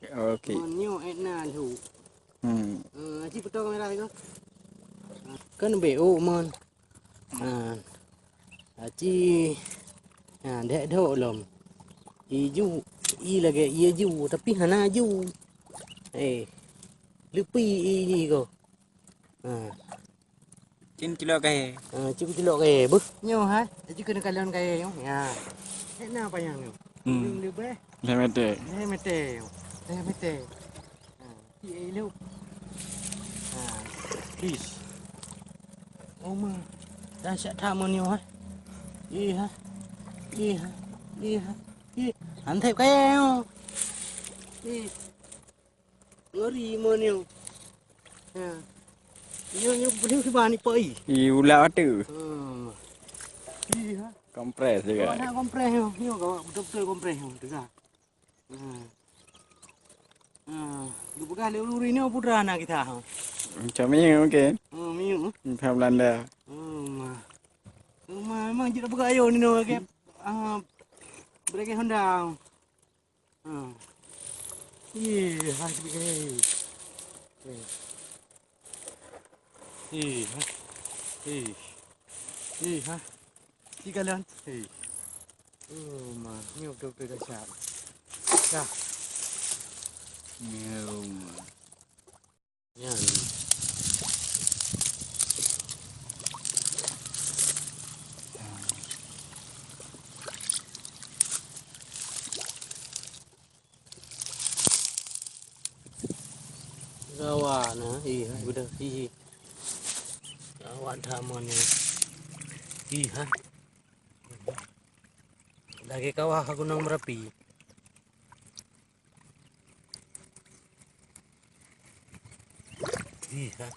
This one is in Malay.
Okey. Monyo etna thu. Aci betul kamera itu. Kan BO mon. Aci dek dok lom. Iju i lagi ia ju tapi hana ju. Lupi i ni ko. Cin cilok kae. Cuba celok kaya buh. Nyo ha. Aci kena kalian kaya yo. Ya. Etna apa yang yo? Lebih. Lemete. Mete. Mete. Ki lu. Fish. Oh ma. Dah siap tamu ni ha. Iya. Iya. Iya. Iya. Antep kaya yo. Ngeri mo ni yo. Yo boleh bani pai. Ulat tu. Iya. Kompres juga. Nak kompres yo. Yo kau betul-betul kompres yo. Dengar. Lu bukan luri ni putra anak kita. Macam ni mungkin. Miu. Macam Belanda. Memang tidak buka ayo ni no ke. Brake Honda. Iya, harus begini. Ha. Tiga lan. Ma, ni betul-betul dahsyat. Dah. Ya. Kawan, iya, udah, iya. Kawan tamunya, iya. Lagi kawah Gunung Merapi. Iya.